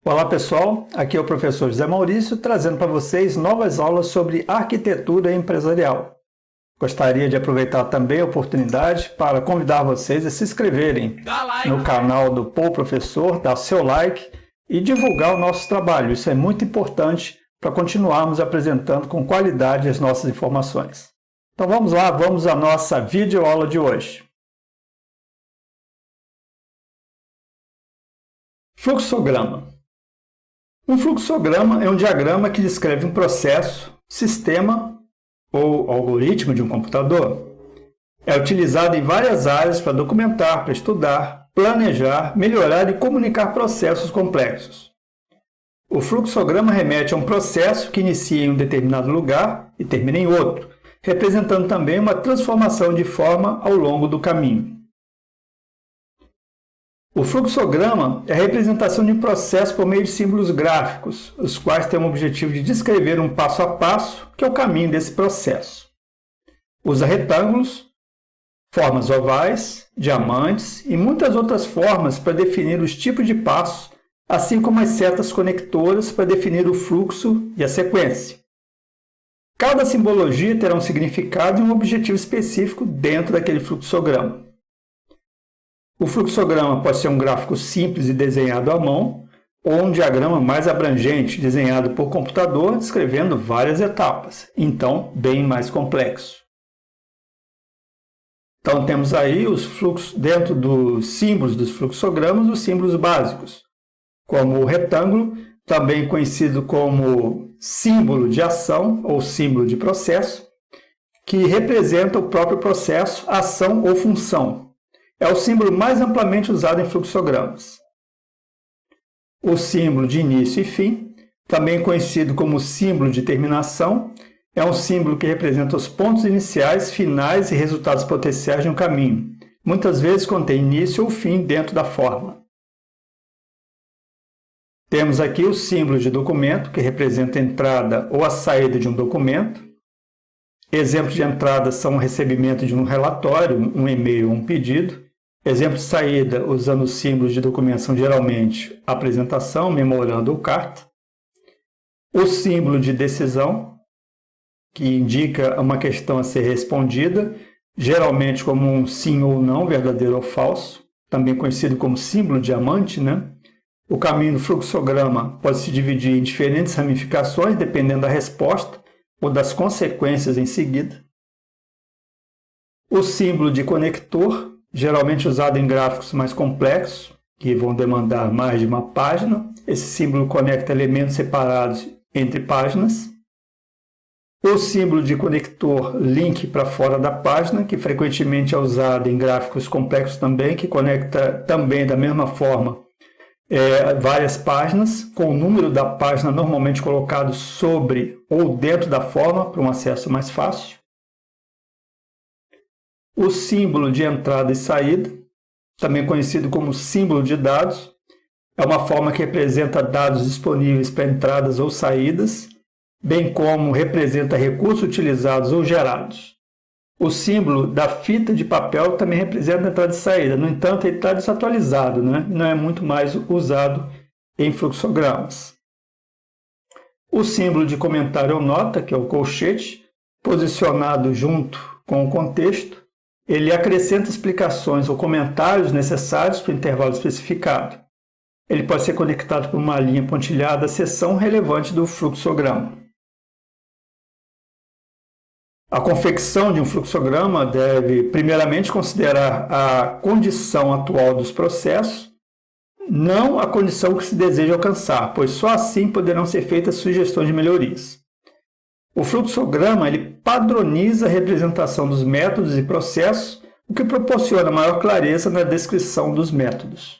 Olá pessoal, aqui é o professor José Maurício trazendo para vocês novas aulas sobre arquitetura empresarial. Gostaria de aproveitar também a oportunidade para convidar vocês a se inscreverem no canal do Pou Professor, dar seu like e divulgar o nosso trabalho. Isso é muito importante para continuarmos apresentando com qualidade as nossas informações. Então vamos lá, vamos à nossa videoaula de hoje. Fluxograma. Um fluxograma é um diagrama que descreve um processo, sistema ou algoritmo de um computador. É utilizado em várias áreas para documentar, para estudar, planejar, melhorar e comunicar processos complexos. O fluxograma remete a um processo que inicia em um determinado lugar e termina em outro, representando também uma transformação de forma ao longo do caminho. O fluxograma é a representação de um processo por meio de símbolos gráficos, os quais têm o objetivo de descrever um passo a passo, que é o caminho desse processo. Usa retângulos, formas ovais, diamantes e muitas outras formas para definir os tipos de passos, assim como as setas conectoras para definir o fluxo e a sequência. Cada simbologia terá um significado e um objetivo específico dentro daquele fluxograma. O fluxograma pode ser um gráfico simples e desenhado à mão, ou um diagrama mais abrangente, desenhado por computador, descrevendo várias etapas, então bem mais complexo. Então temos aí os fluxos, dentro dos símbolos dos fluxogramas, os símbolos básicos, como o retângulo, também conhecido como símbolo de ação ou símbolo de processo, que representa o próprio processo, ação ou função. É o símbolo mais amplamente usado em fluxogramas. O símbolo de início e fim, também conhecido como símbolo de terminação, é um símbolo que representa os pontos iniciais, finais e resultados potenciais de um caminho. Muitas vezes contém início ou fim dentro da forma. Temos aqui o símbolo de documento, que representa a entrada ou a saída de um documento. Exemplos de entrada são o recebimento de um relatório, um e-mail ou um pedido. Exemplo de saída, usando os símbolos de documento, são geralmente apresentação, memorando ou carta. O símbolo de decisão, que indica uma questão a ser respondida, geralmente como um sim ou não, verdadeiro ou falso, também conhecido como símbolo diamante, né? O caminho do fluxograma pode se dividir em diferentes ramificações, dependendo da resposta ou das consequências em seguida. O símbolo de conector, geralmente usado em gráficos mais complexos, que vão demandar mais de uma página. Esse símbolo conecta elementos separados entre páginas. O símbolo de conector link para fora da página, que frequentemente é usado em gráficos complexos também, que conecta também da mesma forma várias páginas, com o número da página normalmente colocado sobre ou dentro da forma, para um acesso mais fácil. O símbolo de entrada e saída, também conhecido como símbolo de dados, é uma forma que representa dados disponíveis para entradas ou saídas, bem como representa recursos utilizados ou gerados. O símbolo da fita de papel também representa entrada e saída, no entanto, ele está desatualizado, né? Não é muito mais usado em fluxogramas. O símbolo de comentário ou nota, que é o colchete, posicionado junto com o contexto, ele acrescenta explicações ou comentários necessários para o intervalo especificado. Ele pode ser conectado por uma linha pontilhada à seção relevante do fluxograma. A confecção de um fluxograma deve, primeiramente, considerar a condição atual dos processos, não a condição que se deseja alcançar, pois só assim poderão ser feitas sugestões de melhorias. O fluxograma ele padroniza a representação dos métodos e processos, o que proporciona maior clareza na descrição dos métodos.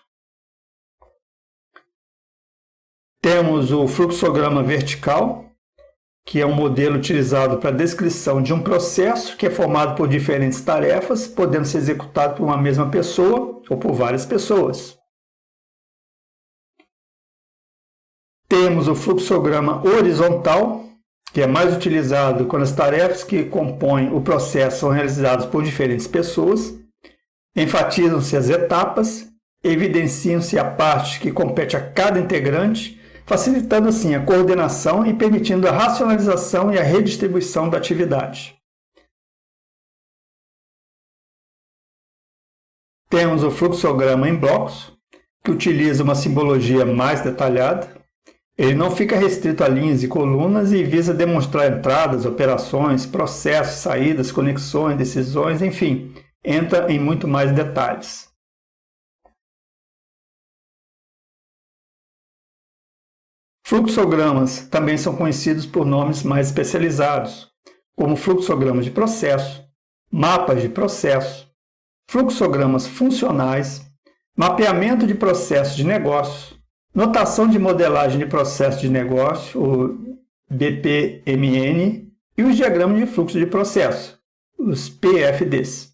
Temos o fluxograma vertical, que é um modelo utilizado para a descrição de um processo que é formado por diferentes tarefas, podendo ser executado por uma mesma pessoa ou por várias pessoas. Temos o fluxograma horizontal, que é mais utilizado quando as tarefas que compõem o processo são realizadas por diferentes pessoas. Enfatizam-se as etapas evidenciam-se a parte que compete a cada integrante, facilitando assim a coordenação e permitindo a racionalização e a redistribuição da atividade. Temos o fluxograma em blocos, que utiliza uma simbologia mais detalhada. Ele não fica restrito a linhas e colunas e visa demonstrar entradas, operações, processos, saídas, conexões, decisões, enfim, entra em muito mais detalhes. Fluxogramas também são conhecidos por nomes mais especializados, como fluxogramas de processo, mapas de processo, fluxogramas funcionais, mapeamento de processos de negócio, notação de modelagem de processo de negócio, o BPMN, e os diagramas de fluxo de processo, os PFDs.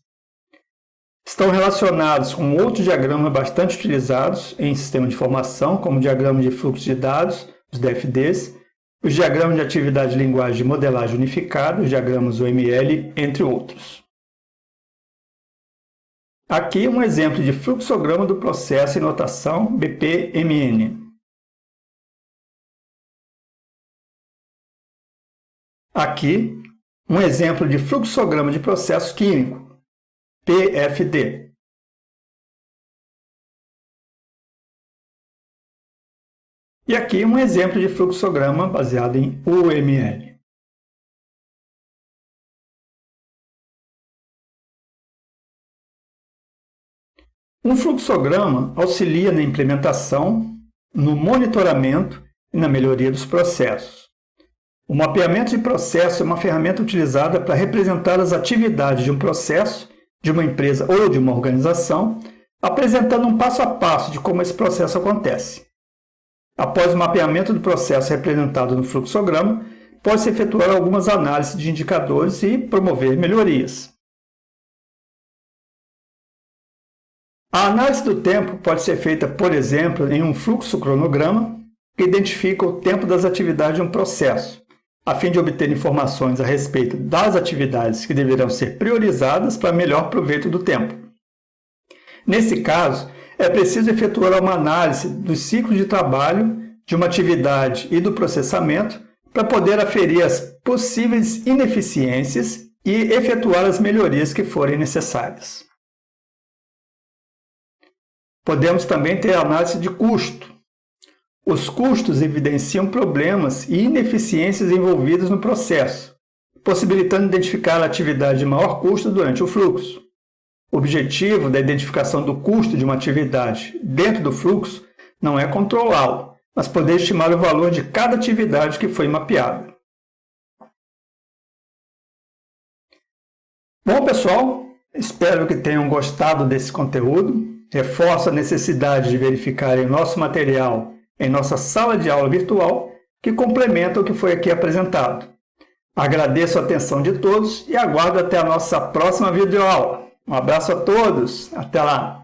Estão relacionados com outros diagramas bastante utilizados em sistemas de informação, como o diagrama de fluxo de dados, os DFDs, os diagramas de atividade de linguagem de modelagem unificada, os diagramas UML, entre outros. Aqui um exemplo de fluxograma do processo em notação BPMN. Aqui um exemplo de fluxograma de processo químico, PFD. E aqui um exemplo de fluxograma baseado em UML. Um fluxograma auxilia na implementação, no monitoramento e na melhoria dos processos. O mapeamento de processo é uma ferramenta utilizada para representar as atividades de um processo, de uma empresa ou de uma organização, apresentando um passo a passo de como esse processo acontece. Após o mapeamento do processo representado no fluxograma, pode-se efetuar algumas análises de indicadores e promover melhorias. A análise do tempo pode ser feita, por exemplo, em um fluxo cronograma que identifica o tempo das atividades de um processo, a fim de obter informações a respeito das atividades que deverão ser priorizadas para melhor proveito do tempo. Nesse caso, é preciso efetuar uma análise dos ciclos de trabalho de uma atividade e do processamento para poder aferir as possíveis ineficiências e efetuar as melhorias que forem necessárias. Podemos também ter a análise de custo. Os custos evidenciam problemas e ineficiências envolvidas no processo, possibilitando identificar a atividade de maior custo durante o fluxo. O objetivo da identificação do custo de uma atividade dentro do fluxo não é controlá-lo, mas poder estimar o valor de cada atividade que foi mapeada. Bom, pessoal, espero que tenham gostado desse conteúdo. Reforço a necessidade de verificarem nosso material em nossa sala de aula virtual, que complementa o que foi aqui apresentado. Agradeço a atenção de todos e aguardo até a nossa próxima videoaula. Um abraço a todos, até lá!